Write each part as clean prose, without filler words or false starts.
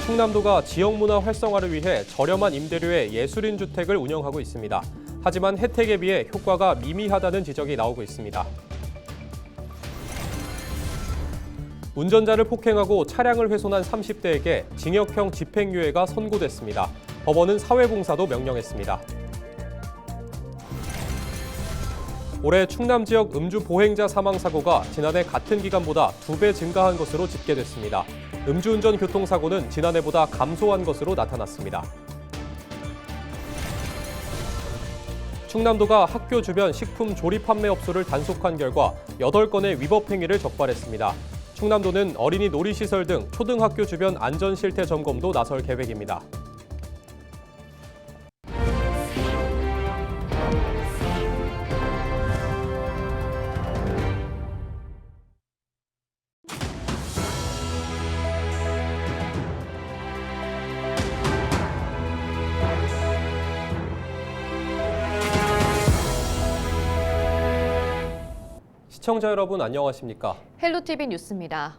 충남도가 지역문화 활성화를 위해 저렴한 임대료의 예술인 주택을 운영하고 있습니다. 하지만 혜택에 비해 효과가 미미하다는 지적이 나오고 있습니다. 운전자를 폭행하고 차량을 훼손한 30대에게 징역형 집행유예가 선고됐습니다. 법원은 사회봉사도 명령했습니다. 올해 충남 지역 음주 보행자 사망 사고가 지난해 같은 기간보다 2배 증가한 것으로 집계됐습니다. 음주운전 교통사고는 지난해보다 감소한 것으로 나타났습니다. 충남도가 학교 주변 식품 조리 판매업소를 단속한 결과 8건의 위법 행위를 적발했습니다. 충남도는 어린이 놀이시설 등 초등학교 주변 안전실태 점검도 나설 계획입니다. 시청자 여러분 안녕하십니까? 헬로티비 뉴스입니다.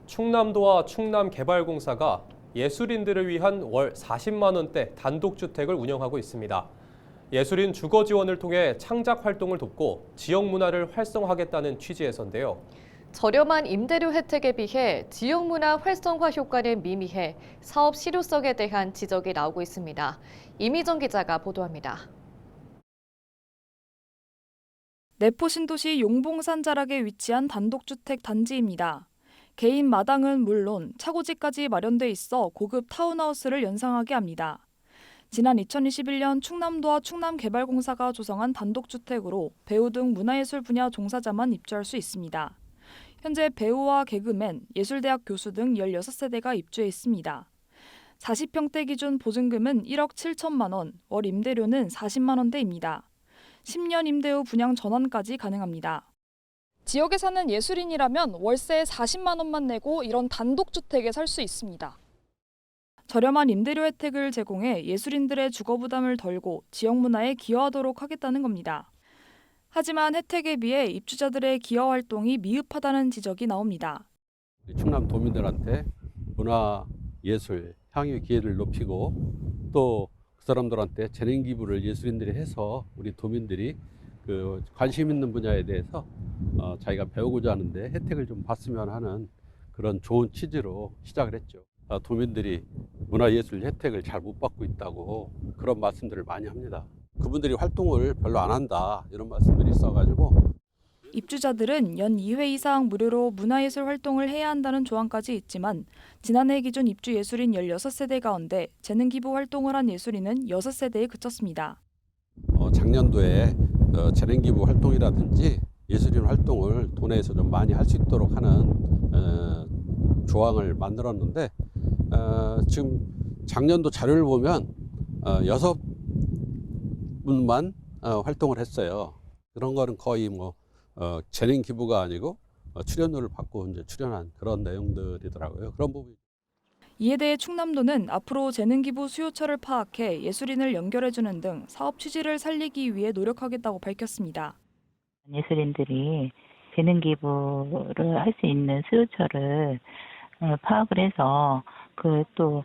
충남도와 충남개발공사가 예술인들을 위한 월 40만 원대 단독주택을 운영하고 있습니다. 예술인 주거 지원을 통해 창작 활동을 돕고 지역 문화를 활성화하겠다는 취지에서인데요. 저렴한 임대료 혜택에 비해 지역 문화 활성화 효과는 미미해 사업 실효성에 대한 지적이 나오고 있습니다. 이미정 기자가 보도합니다. 내포 신도시 용봉산 자락에 위치한 단독주택 단지입니다. 개인 마당은 물론 차고지까지 마련돼 있어 고급 타운하우스를 연상하게 합니다. 지난 2021년 충남도와 충남개발공사가 조성한 단독주택으로 배우 등 문화예술 분야 종사자만 입주할 수 있습니다. 현재 배우와 개그맨, 예술대학 교수 등 16세대가 입주해 있습니다. 40평대 기준 보증금은 1억 7천만 원, 월 임대료는 40만 원대입니다. 10년 임대 후 분양 전환까지 가능합니다. 지역에 사는 예술인이라면 월세 40만 원만 내고 이런 단독주택에 살 수 있습니다. 저렴한 임대료 혜택을 제공해 예술인들의 주거 부담을 덜고 지역 문화에 기여하도록 하겠다는 겁니다. 하지만 혜택에 비해 입주자들의 기여 활동이 미흡하다는 지적이 나옵니다. 충남 도민들한테 문화, 예술, 향유 기회를 높이고 또 그 사람들한테 재능 기부를 예술인들이 해서 우리 도민들이 그 관심 있는 분야에 대해서 자기가 배우고자 하는데 혜택을 좀 받으면 하는 그런 좋은 취지로 시작을 했죠. 도민들이 문화예술 혜택을 잘 못 받고 있다고 그런 말씀들을 많이 합니다. 그분들이 활동을 별로 안 한다 이런 말씀들이 있어가지고 입주자들은 연 2회 이상 무료로 문화예술 활동을 해야 한다는 조항까지 있지만 지난해 기준 입주 예술인 16세대 가운데 재능 기부 활동을 한 예술인은 6세대에 그쳤습니다. 작년도에 재능 기부 활동이라든지 예술인 활동을 도내에서 좀 많이 할 수 있도록 하는 조항을 만들었는데 지금 작년도 자료를 보면 6분만 활동을 했어요. 그런 거는 거의 뭐 재능 기부가 아니고 출연료를 받고 이제 출연한 그런 내용들이더라고요. 그런 부분. 이에 대해 충남도는 앞으로 재능 기부 수요처를 파악해 예술인을 연결해주는 등 사업 취지를 살리기 위해 노력하겠다고 밝혔습니다. 예술인들이 재능 기부를 할 수 있는 수요처를 파악을 해서 그 또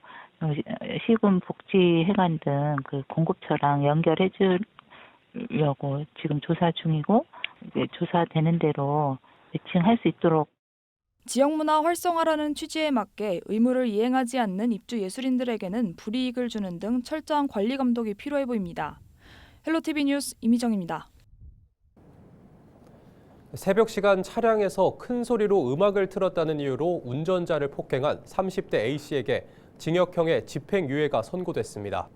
시군 복지회관 등 그 공급처랑 연결해 주려고 지금 조사 중이고 이제 조사되는 대로 매칭할 수 있도록. 지역문화 활성화라는 취지에 맞게 의무를 이행하지 않는 입주 예술인들에게는 불이익을 주는 등 철저한 관리 감독이 필요해 보입니다. 헬로티비 뉴스 이미정입니다. 새벽 시간 차량에서 큰 소리로 음악을 틀었다는 이유로 운전자를 폭행한 30대 A씨에게 징역형의 집행유예가 선고됐습니다.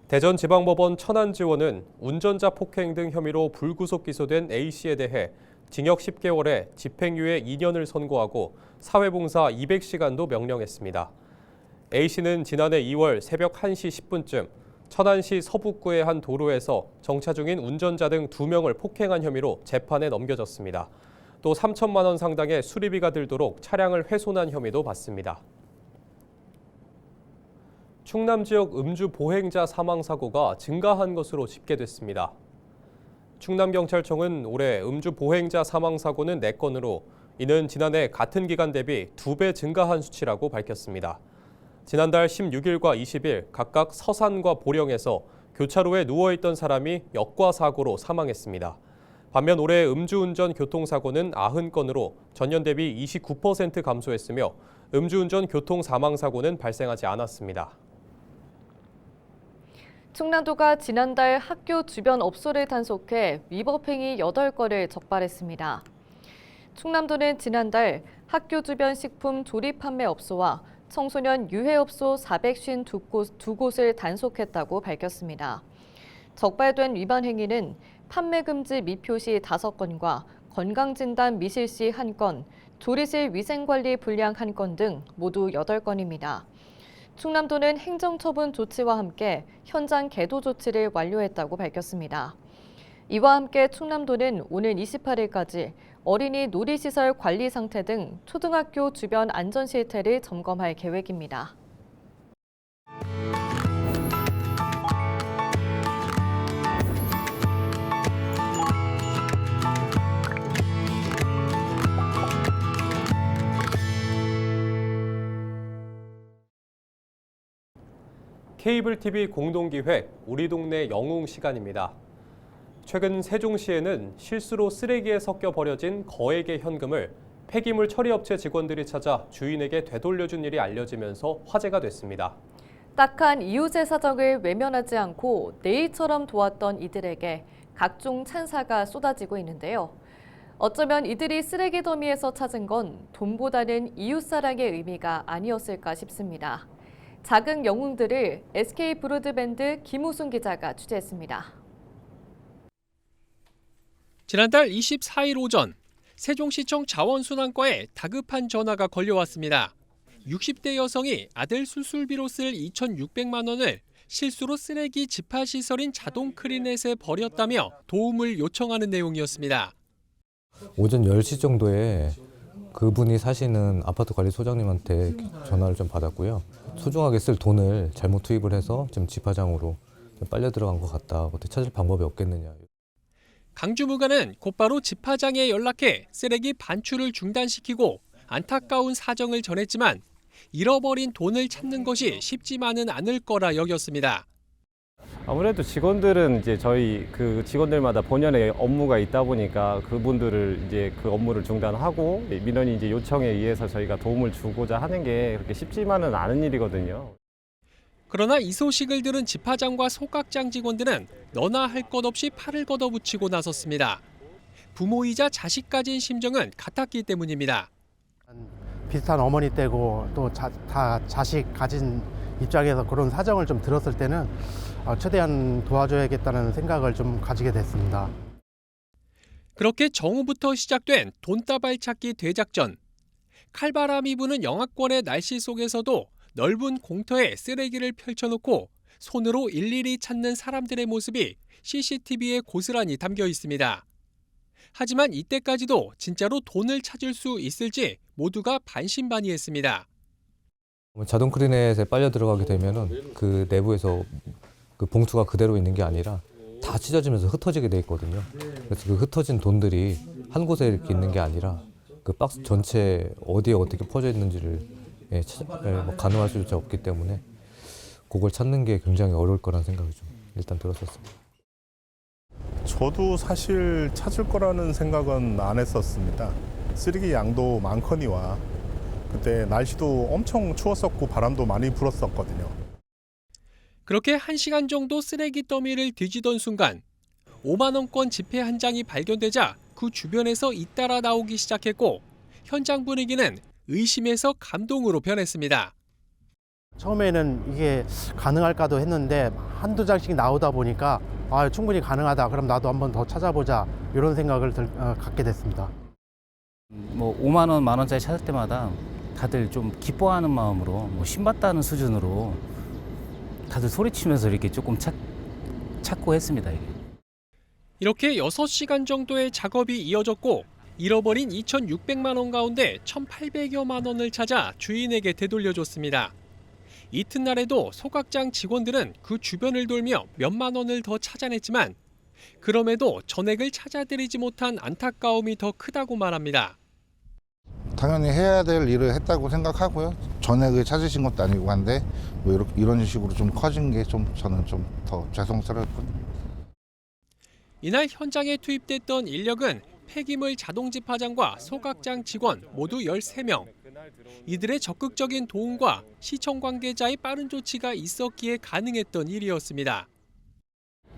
대전지방법원 천안지원은 운전자 폭행 등 혐의로 불구속 기소된 A씨에 대해 징역 10개월에 집행유예 2년을 선고하고 사회봉사 200시간도 명령했습니다. A씨는 지난해 2월 새벽 1시 10분쯤 천안시 서북구의 한 도로에서 정차 중인 운전자 등 2명을 폭행한 혐의로 재판에 넘겨졌습니다. 또 3천만 원 상당의 수리비가 들도록 차량을 훼손한 혐의도 받습니다. 충남 지역 음주 보행자 사망 사고가 증가한 것으로 집계됐습니다. 충남경찰청은 올해 음주 보행자 사망 사고는 4건으로 이는 지난해 같은 기간 대비 2배 증가한 수치라고 밝혔습니다. 지난달 16일과 20일 각각 서산과 보령에서 교차로에 누워있던 사람이 역과사고로 사망했습니다. 반면 올해 음주운전 교통사고는 90건으로 전년 대비 29% 감소했으며 음주운전 교통사망사고는 발생하지 않았습니다. 충남도가 지난달 학교 주변 업소를 단속해 위법행위 8건을 적발했습니다. 충남도는 지난달 학교 주변 식품 조립 판매 업소와 청소년 유해업소 452곳을 단속했다고 밝혔습니다. 적발된 위반 행위는 판매 금지 미표시 5건과 건강진단 미실시 1건, 조리실 위생관리 불량 1건 등 모두 8건입니다. 충남도는 행정처분 조치와 함께 현장 계도 조치를 완료했다고 밝혔습니다. 이와 함께 충남도는 오는 28일까지 어린이 놀이시설 관리 상태 등 초등학교 주변 안전 실태를 점검할 계획입니다. 케이블 TV 공동기획 우리 동네 영웅 시간입니다. 최근 세종시에는 실수로 쓰레기에 섞여 버려진 거액의 현금을 폐기물 처리업체 직원들이 찾아 주인에게 되돌려준 일이 알려지면서 화제가 됐습니다. 딱한 이웃의 사정을 외면하지 않고 내 일처럼 도왔던 이들에게 각종 찬사가 쏟아지고 있는데요. 어쩌면 이들이 쓰레기 더미에서 찾은 건 돈보다는 이웃사랑의 의미가 아니었을까 싶습니다. 작은 영웅들을 SK 브로드밴드 김우순 기자가 취재했습니다. 지난달 24일 오전 세종시청 자원순환과에 다급한 전화가 걸려왔습니다. 60대 여성이 아들 수술비로 쓸 2,600만 원을 실수로 쓰레기 집합시설인 자동 크리넷에 버렸다며 도움을 요청하는 내용이었습니다. 오전 10시 정도에 그분이 사시는 아파트 관리 소장님한테 전화를 좀 받았고요. 소중하게 쓸 돈을 잘못 투입을 해서 지금 집화장으로 빨려 들어간 것 같다. 어떻게 찾을 방법이 없겠느냐. 강주무관은 곧바로 집화장에 연락해 쓰레기 반출을 중단시키고 안타까운 사정을 전했지만 잃어버린 돈을 찾는 것이 쉽지만은 않을 거라 여겼습니다. 아무래도 직원들은 이제 저희 그 직원들마다 본연의 업무가 있다 보니까 그분들을 이제 그 업무를 중단하고 민원이 이제 요청에 의해서 저희가 도움을 주고자 하는 게 그렇게 쉽지만은 않은 일이거든요. 그러나 이 소식을 들은 집화장과 소각장 직원들은 너나 할 것 없이 팔을 걷어붙이고 나섰습니다. 부모이자 자식 가진 심정은 같았기 때문입니다. 비슷한 어머니 떼고 또 다 자식 가진 입장에서 그런 사정을 좀 들었을 때는 최대한 도와줘야겠다는 생각을 좀 가지게 됐습니다. 그렇게 정오부터 시작된 돈다발 찾기 대작전. 칼바람이 부는 영하권의 날씨 속에서도 넓은 공터에 쓰레기를 펼쳐놓고 손으로 일일이 찾는 사람들의 모습이 CCTV에 고스란히 담겨 있습니다. 하지만 이때까지도 진짜로 돈을 찾을 수 있을지 모두가 반신반의했습니다. 자동 크리넷에 빨려 들어가게 되면은 그 내부에서 그 봉투가 그대로 있는 게 아니라 다 찢어지면서 흩어지게 돼 있거든요. 그래서 그 흩어진 돈들이 한 곳에 이렇게 있는 게 아니라 그 박스 전체에 어디에 어떻게 퍼져 있는지를 가늠할 수 없기 때문에 그걸 찾는 게 굉장히 어려울 거라는 생각이 좀 일단 들었었습니다. 저도 사실 찾을 거라는 생각은 안 했었습니다. 쓰레기 양도 많거니와 그때 날씨도 엄청 추웠었고 바람도 많이 불었었거든요. 그렇게 1시간 정도 쓰레기 더미를 뒤지던 순간 5만 원권 지폐 한 장이 발견되자 그 주변에서 잇따라 나오기 시작했고 현장 분위기는 의심에서 감동으로 변했습니다. 처음에는 이게 가능할까도 했는데 한두 장씩 나오다 보니까 충분히 가능하다. 그럼 나도 한번 더 찾아보자. 이런 생각을 갖게 됐습니다. 5만 원, 만 원짜리 찾을 때마다 다들 좀 기뻐하는 마음으로 신받다는 수준으로 다들 소리치면서 이렇게 조금 찾고 했습니다. 이렇게 6시간 정도의 작업이 이어졌고 잃어버린 2,600만 원 가운데 1,800여만 원을 찾아 주인에게 되돌려줬습니다. 이튿날에도 소각장 직원들은 그 주변을 돌며 몇만 원을 더 찾아냈지만 그럼에도 전액을 찾아드리지 못한 안타까움이 더 크다고 말합니다. 당연히 해야 될 일을 했다고 생각하고요. 전액을 찾으신 것도 아니고 한데 뭐 이런 식으로 좀 커진 게 좀 저는 좀 더 죄송스럽거든요. 이날 현장에 투입됐던 인력은 폐기물 자동집화장과 소각장 직원 모두 13명. 이들의 적극적인 도움과 시청 관계자의 빠른 조치가 있었기에 가능했던 일이었습니다.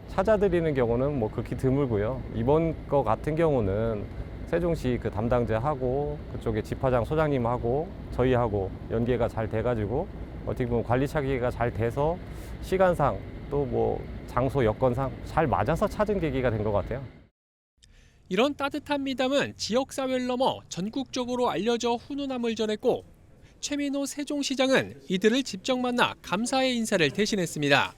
찾아드리는 경우는 뭐 극히 드물고요. 이번 거 같은 경우는 세종시 그 담당자하고 그쪽에 집화장 소장님하고 저희하고 연계가 잘 돼가지고 어떻게 보면 관리 차기가 잘 돼서 시간상 또 뭐 장소 여건상 잘 맞아서 찾은 계기가 된 것 같아요. 이런 따뜻한 미담은 지역사회를 넘어 전국적으로 알려져 훈훈함을 전했고 최민호 세종시장은 이들을 직접 만나 감사의 인사를 대신했습니다.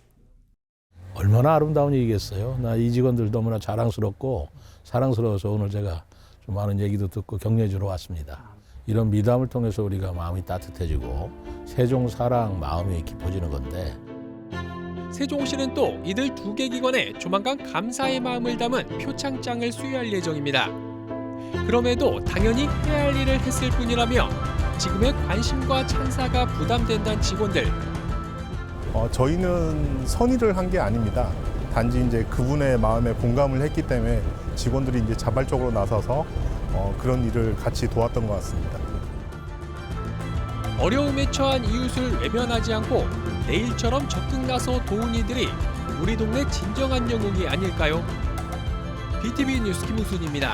얼마나 아름다운 일이겠어요. 나 이 직원들 너무나 자랑스럽고 사랑스러워서 오늘 제가 좀 많은 얘기도 듣고 격려해 주러 왔습니다. 이런 미담을 통해서 우리가 마음이 따뜻해지고 세종 사랑 마음이 깊어지는 건데 세종시는 또 이들 2개 기관에 조만간 감사의 마음을 담은 표창장을 수여할 예정입니다. 그럼에도 당연히 해야 할 일을 했을 뿐이라며 지금의 관심과 찬사가 부담된다는 직원들. 저희는 선의를 한 게 아닙니다. 단지 이제 그분의 마음에 공감을 했기 때문에 직원들이 이제 자발적으로 나서서 그런 일을 같이 도왔던 것 같습니다. 어려움에 처한 이웃을 외면하지 않고 내일처럼 적극 나서 도운 이들이 우리 동네 진정한 영웅이 아닐까요? BTV 뉴스 김우순입니다.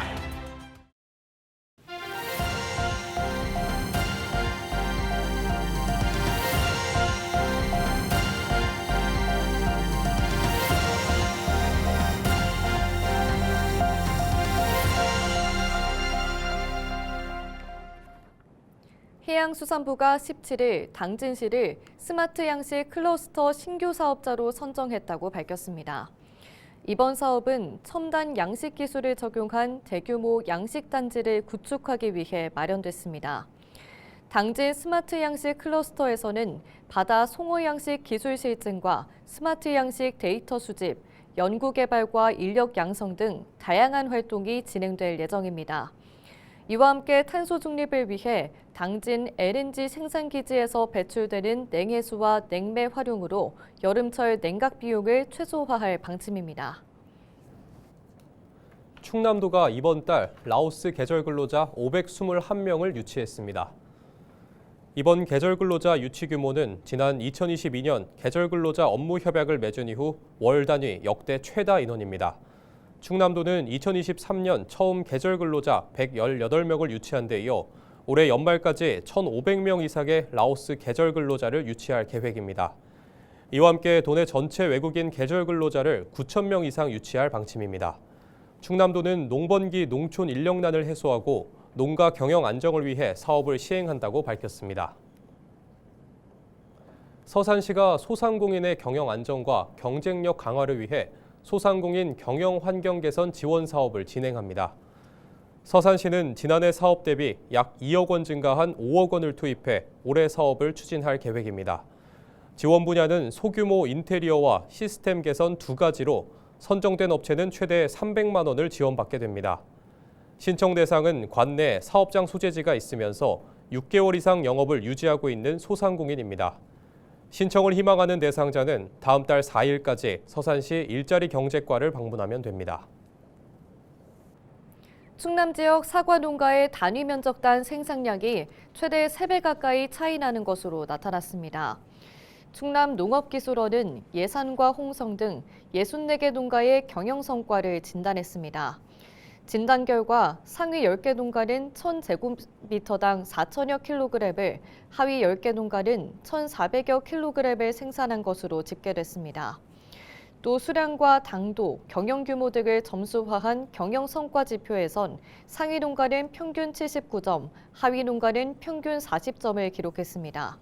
해양수산부가 17일 당진시를 스마트 양식 클러스터 신규 사업자로 선정했다고 밝혔습니다. 이번 사업은 첨단 양식 기술을 적용한 대규모 양식단지를 구축하기 위해 마련됐습니다. 당진 스마트 양식 클러스터에서는 바다 송어 양식 기술 실증과 스마트 양식 데이터 수집, 연구개발과 인력 양성 등 다양한 활동이 진행될 예정입니다. 이와 함께 탄소 중립을 위해 당진 LNG 생산기지에서 배출되는 냉해수와 냉매 활용으로 여름철 냉각 비용을 최소화할 방침입니다. 충남도가 이번 달 라오스 계절 근로자 521명을 유치했습니다. 이번 계절 근로자 유치 규모는 지난 2022년 계절 근로자 업무 협약을 맺은 이후 월 단위 역대 최다 인원입니다. 충남도는 2023년 처음 계절 근로자 118명을 유치한 데 이어 올해 연말까지 1,500명 이상의 라오스 계절 근로자를 유치할 계획입니다. 이와 함께 도내 전체 외국인 계절 근로자를 9,000명 이상 유치할 방침입니다. 충남도는 농번기 농촌 인력난을 해소하고 농가 경영 안정을 위해 사업을 시행한다고 밝혔습니다. 서산시가 소상공인의 경영 안정과 경쟁력 강화를 위해 소상공인 경영 환경 개선 지원 사업을 진행합니다. 서산시는 지난해 사업 대비 약 2억 원 증가한 5억 원을 투입해 올해 사업을 추진할 계획입니다. 지원 분야는 소규모 인테리어와 시스템 개선 2가지로 선정된 업체는 최대 300만 원을 지원받게 됩니다. 신청 대상은 관내 사업장 소재지가 있으면서 6개월 이상 영업을 유지하고 있는 소상공인입니다. 신청을 희망하는 대상자는 다음 달 4일까지 서산시 일자리 경제과를 방문하면 됩니다. 충남 지역 사과 농가의 단위 면적당 생산량이 최대 3배 가까이 차이 나는 것으로 나타났습니다. 충남 농업기술원은 예산과 홍성 등 64개 농가의 경영 성과를 진단했습니다. 진단 결과 상위 10개 농가는 1000제곱미터당 4천여 킬로그램을, 하위 10개 농가는 1,400여 킬로그램을 생산한 것으로 집계됐습니다. 또 수량과 당도, 경영 규모 등을 점수화한 경영 성과 지표에선 상위 농가는 평균 79점, 하위 농가는 평균 40점을 기록했습니다.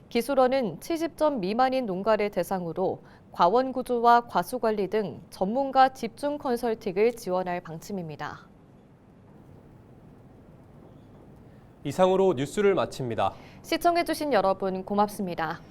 기술원은 70점 미만인 농가를 대상으로 과원 구조와 과수 관리 등 전문가 집중 컨설팅을 지원할 방침입니다. 이상으로 뉴스를 마칩니다. 시청해주신 여러분 고맙습니다.